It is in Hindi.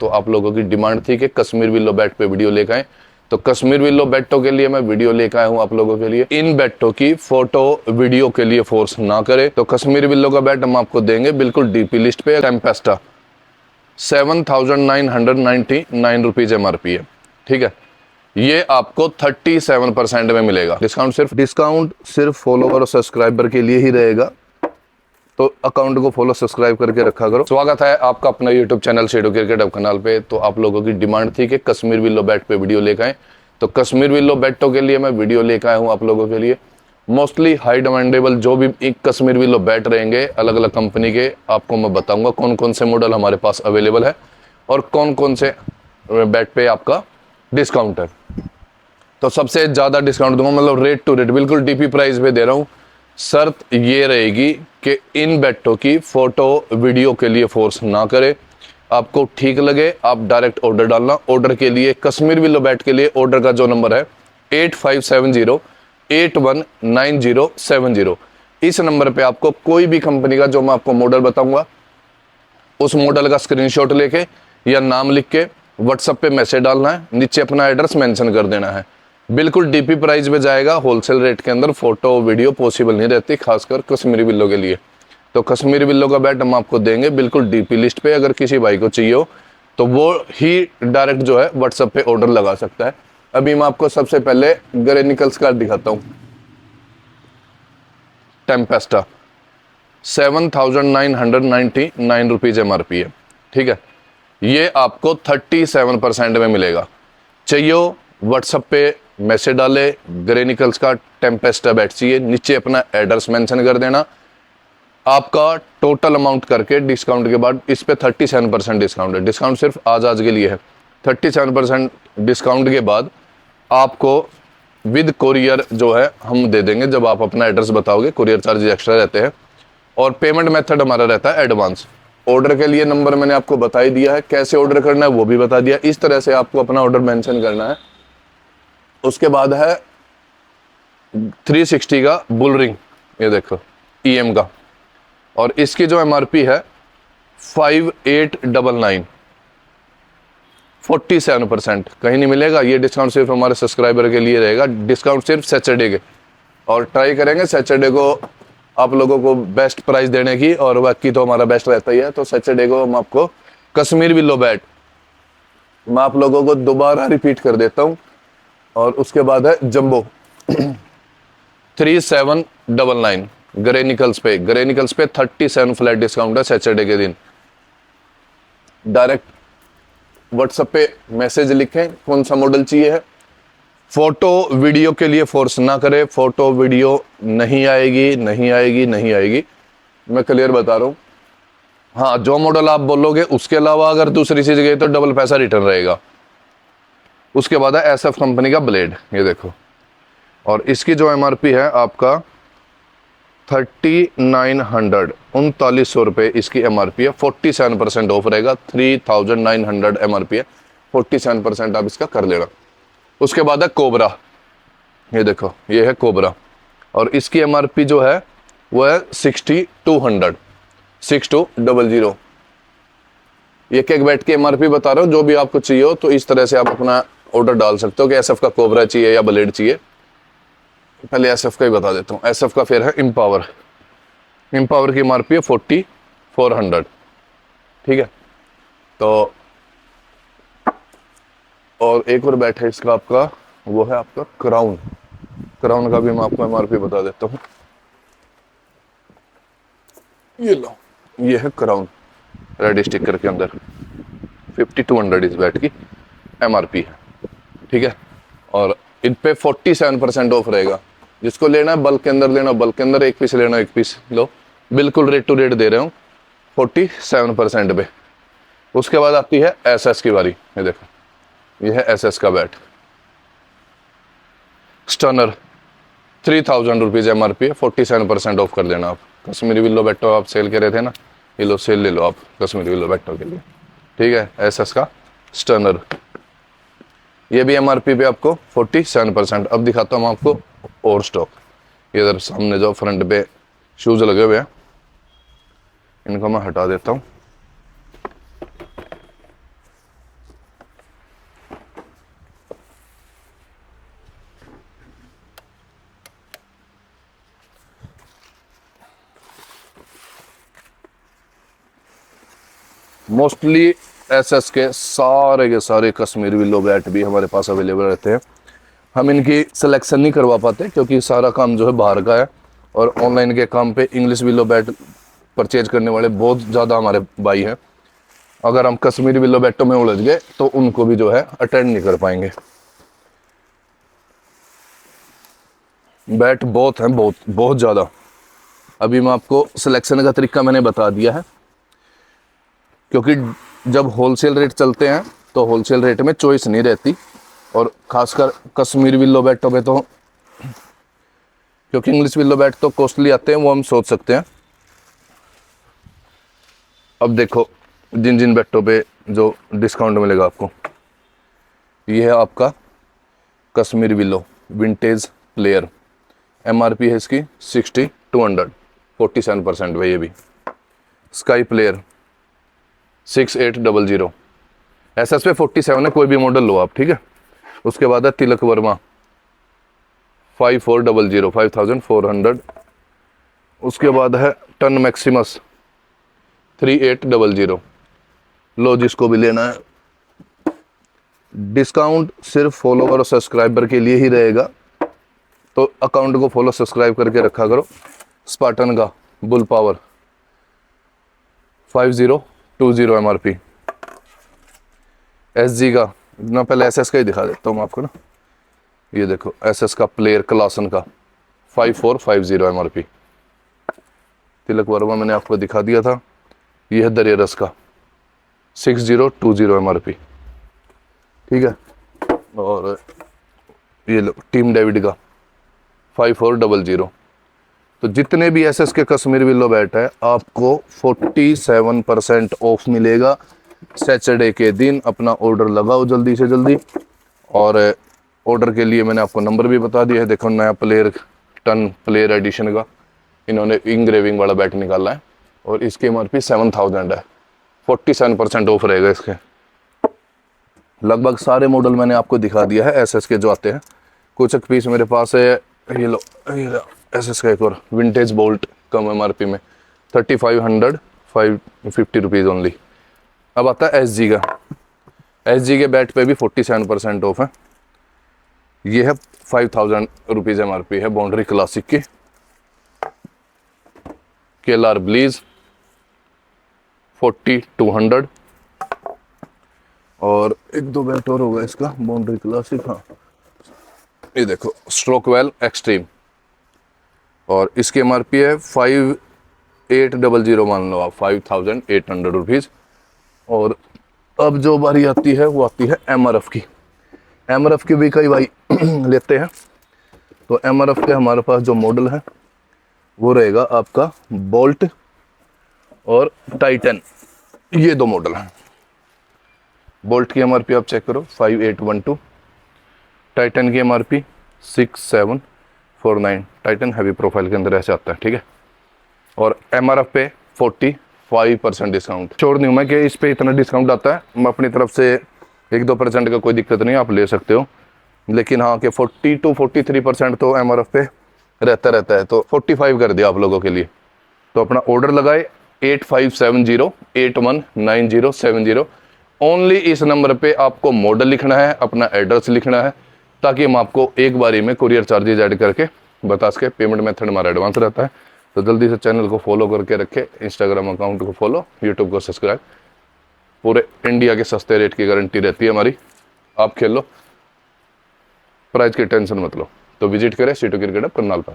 तो आप लोगों की डिमांड थी कि कश्मीर विलो बैट पे वीडियो लेकर आए, तो कश्मीर विलो बैटों के लिए मैं वीडियो लेकर आया हूं आप लोगों के लिए। इन बैटों की फोटो वीडियो के लिए फोर्स ना करे, तो कश्मीर विलो का बैट हम आपको देंगे बिल्कुल डीपी लिस्ट पे। टेम्पेस्टा 7,999 रुपीज MRP है, ठीक है। ये आपको 37% में मिलेगा। डिस्काउंट सिर्फ फॉलोवर और सब्सक्राइबर के लिए ही रहेगा, तो अकाउंट को फॉलो सब्सक्राइब करके रखा करो। स्वागत है आपका अपना यूट्यूब चैनल शेडो क्रिकेट अब कनाल पे। तो आप लोगों की डिमांड थी कि कश्मीर विलो बैट पे वीडियो लेकर आए, तो कश्मीर विलो बैटों के लिए मैं वीडियो लेकर आया हूँ आप लोगों के लिए। मोस्टली हाई डिमांडेबल जो भी एक कश्मीर विलो बैट रहेंगे अलग अलग कंपनी के, आपको मैं बताऊंगा कौन कौन से मॉडल हमारे पास अवेलेबल है और कौन कौन से बैट पे आपका डिस्काउंट है। तो सबसे ज़्यादा डिस्काउंट दूंगा, मतलब रेट टू रेट बिल्कुल डीपी प्राइस पे दे रहा हूँ। शर्त ये रहेगी कि इन बैटों की फोटो वीडियो के लिए फोर्स ना करे। आपको ठीक लगे आप डायरेक्ट ऑर्डर डालना। ऑर्डर के लिए कश्मीर विलो बैट के लिए ऑर्डर का जो नंबर है 8570819070, इस नंबर पे आपको कोई भी कंपनी का जो मैं आपको मॉडल बताऊंगा उस मॉडल का स्क्रीनशॉट लेके या नाम लिख के व्हाट्सएप पे मैसेज डालना है, नीचे अपना एड्रेस मेंशन कर देना है। बिल्कुल डीपी प्राइस में जाएगा, होलसेल रेट के अंदर फोटो वीडियो पॉसिबल नहीं रहती, खासकर कश्मीरी विलो के लिए। तो कश्मीरी विलो का बैट हम आपको देंगे बिल्कुल डीपी लिस्ट पे। अगर किसी भाई को चाहिए हो तो वो ही डायरेक्ट जो है व्हाट्सएप पे ऑर्डर लगा सकता है। अभी मैं आपको सबसे पहले ग्रेनिकल्स का दिखाता हूँ। टेम्पेस्टा 7,999 रुपीज MRP है, ठीक है। ये आपको 37% में मिलेगा। चाहिए हो व्हाट्सएप पे मैसेज डाले, ग्रेनिकल्स का टेम्पेस्टा बैट चाहिए, नीचे अपना एड्रेस मेंशन कर देना। आपका टोटल अमाउंट करके डिस्काउंट के बाद इस पे 37% डिस्काउंट है। डिस्काउंट सिर्फ आज के लिए है। 37% डिस्काउंट के बाद आपको विद कोरियर जो है हम दे देंगे। जब आप अपना एड्रेस बताओगे कोरियर चार्जेस एक्स्ट्रा रहते हैं और पेमेंट मेथड हमारा रहता है एडवांस। ऑर्डर के लिए नंबर मैंने आपको बता ही दिया है, कैसे ऑर्डर करना है वो भी बता दिया। इस तरह से आपको अपना ऑर्डर मेंशन करना है। उसके बाद है 360 का बुल रिंग, ये देखो EM का, और इसकी जो MRP है 5899, 47%। कहीं नहीं मिलेगा ये डिस्काउंट, सिर्फ हमारे सब्सक्राइबर के लिए रहेगा। डिस्काउंट सिर्फ सैटरडे के, और ट्राई करेंगे सैटरडे को आप लोगों को बेस्ट प्राइस देने की, और बाकी तो हमारा बेस्ट रहता ही है। तो सैटरडे को हम आपको कश्मीर विलो बैट मैं आप लोगों को दोबारा रिपीट कर देता हूं। और उसके बाद है जंबो 3799 ग्रेनिकल्स पे 37 फ्लैट डिस्काउंट है सैटरडे के दिन। डायरेक्ट व्हाट्सएप पे मैसेज लिखें कौन सा मॉडल चाहिए है। फोटो वीडियो के लिए फोर्स ना करे, फोटो वीडियो नहीं आएगी, नहीं आएगी, नहीं आएगी, मैं क्लियर बता रहा हूँ। हाँ, जो मॉडल आप बोलोगे उसके अलावा अगर दूसरी चीज गई तो डबल पैसा रिटर्न रहेगा। उसके बाद है SF कंपनी का ब्लेड, ये देखो, और इसकी जो MRP है आपका 3900 रुपये इसकी MRP है। 47% ऑफ रहेगा। 3900 MRP है, 47% आप इसका कर लेना। उसके बाद है कोबरा, ये देखो ये है कोबरा, और इसकी MRP जो है वो है 6200। एक एक बैट की MRP बता रहा हूँ, जो भी आपको चाहिए हो तो इस तरह से आप अपना ऑर्डर डाल सकते हो कि SF का कोबरा चाहिए या ब्लेड चाहिए। पहले SF का ही बता देता हूँ। SF का फिर है इम्पावर की MRP है 4400, ठीक है। तो और एक और बैट है इसका आपका, वो है आपका क्राउन का भी मैं आपको MRP बता देता हूँ। ये लो, ये है क्राउन रेड स्टिकर के अंदर 5200 इस बैट की MRP है, ठीक है। और इन पे 47% ऑफ रहेगा। जिसको लेना है बल्क के अंदर लेना, बल्क के अंदर एक पीस लेना, एक पीस लो, बिल्कुल रेट टू रेट दे रहे हूँ 47% पे। उसके बाद आती है SS की बारी, ये देखो ये है SS का बैट स्टनर 3000 रुपीज MRP है। 47% ऑफ कर देना आप। कश्मीरी विलो बैटो आप सेल कर रहे थे ना, ये लो सेल ले लो आप कश्मीरी विलो बैटो के लिए, ठीक है। SS का स्टनर, ये भी MRP पे आपको 47%। अब दिखाता हूँ आपको और स्टॉक। ये इधर सामने जो फ्रंट पे शूज लगे हुए हैं इनको मैं हटा देता हूँ। मोस्टली एसएस के सारे कश्मीरी विलो बैट भी हमारे पास अवेलेबल रहते हैं। हम इनकी सिलेक्शन नहीं करवा पाते क्योंकि सारा काम जो है बाहर का है, और ऑनलाइन के काम पे इंग्लिश विलो बैट परचेज करने वाले बहुत ज़्यादा हमारे भाई हैं। अगर हम कश्मीरी विलो बैटों में उलझ गए तो उनको भी जो है अटेंड नहीं कर पाएंगे। बैट बहुत हैं, बहुत ज़्यादा। अभी मैं आपको सिलेक्शन का तरीका मैंने बता दिया है, क्योंकि जब होलसेल रेट चलते हैं तो होलसेल रेट में चॉइस नहीं रहती, और ख़ासकर कश्मीरी विलो बैटों में तो, क्योंकि इंग्लिश विलो बैट तो कॉस्टली आते हैं, वो हम सोच सकते हैं। अब देखो जिन जिन बैटों पे जो डिस्काउंट मिलेगा आपको, ये है आपका Kashmiri willow vintage player. MRP है इसकी 60,200, 47% पे। ये भी स्काई प्लेयर 6800, एसएस पे 47 है, कोई भी मॉडल लो आप, ठीक है। उसके बाद है तिलक वर्मा 5400, 5400। उसके बाद है टन मैक्सिमस 3800। लो जिसको भी लेना है। डिस्काउंट सिर्फ फॉलोवर और सब्सक्राइबर के लिए ही रहेगा, तो अकाउंट को फॉलो सब्सक्राइब करके रखा करो। स्पार्टन का बुल पावर 5020 एमआरपी। एसजी का, मैं पहले एसएस का ही दिखा देता हूँ आपको ना। ये देखो एसएस का प्लेयर क्लासन का 5450 एमआरपी। तिलक वर्मा मैंने आपको दिखा दिया था। ये है दरियारस का 6020 एमआरपी, ठीक है। और ये लो टीम डेविड का 5400। तो जितने भी एसएस के कश्मीर विलो बैट है आपको 47% ऑफ मिलेगा। सैटरडे के दिन अपना ऑर्डर लगाओ जल्दी से जल्दी। और ऑर्डर के लिए मैंने आपको नंबर भी बता दिया है। देखो नया प्लेयर टन प्लेयर एडिशन का इन्होंने इंग्रेविंग वाला बैट निकाला है, और इसकी एमआरपी 7000 है। 47% ऑफ रहेगा इसके। लगभग सारे मॉडल मैंने आपको दिखा दिया है एसएस के जो आते हैं। कुछ एक पीस मेरे पास है। ये लो एसएस का एक और विंटेज बोल्ट कम एमआरपी में 3500, 550 रुपीज़ ओनली। अब आता है एसजी का। एसजी के बैट पे भी 47% ऑफ है। ये है 5000 रुपीज़ एमआरपी है बाउंड्री क्लासिक की। केएलआर ब्लीज 4200। और एक दो बैट और होगा इसका बाउंड्री क्लासिक। हाँ ये देखो स्ट्रोकवेल एक्सट्रीम, और इसकी एमआरपी है 5800, मान लो आप 5800 रुपीज़। और अब जो बारी आती है वो आती है एमआरएफ की। एमआरएफ की भी कई भाई लेते हैं। तो एमआरएफ के हमारे पास जो मॉडल है वो रहेगा आपका बोल्ट और टाइटन, ये दो मॉडल हैं। बोल्ट की एमआरपी आप चेक करो 5812, टाइटन की एमआरपी 6749। टाइटन हैवी प्रोफाइल के अंदर ऐसे आता है, ठीक है। और एमआरएफ पे 45% डिस्काउंट। छोड़ नहीं हूँ मैं कि इस पे इतना डिस्काउंट आता है, मैं अपनी तरफ से 1-2% का कोई दिक्कत नहीं, आप ले सकते हो। लेकिन हाँ कि 40 to 43% तो एमआरएफ पे रहता है। तो 45 कर दिया आप लोगों के लिए। तो अपना ऑर्डर लगाए 8570819070। ओनली इस नंबर पे आपको मॉडल लिखना है, अपना एड्रेस लिखना है, ताकि हम आपको एक बारी में कुरियर चार्जेज ऐड करके बता सके। पेमेंट मेथड हमारा एडवांस रहता है। तो जल्दी से चैनल को फॉलो करके रखें, इंस्टाग्राम अकाउंट को फॉलो, यूट्यूब को सब्सक्राइब। पूरे इंडिया के सस्ते रेट की गारंटी रहती है हमारी। आप खेल लो, प्राइस की टेंशन मत लो। तो विजिट करें C2 क्रिकेट हब करनाल पर।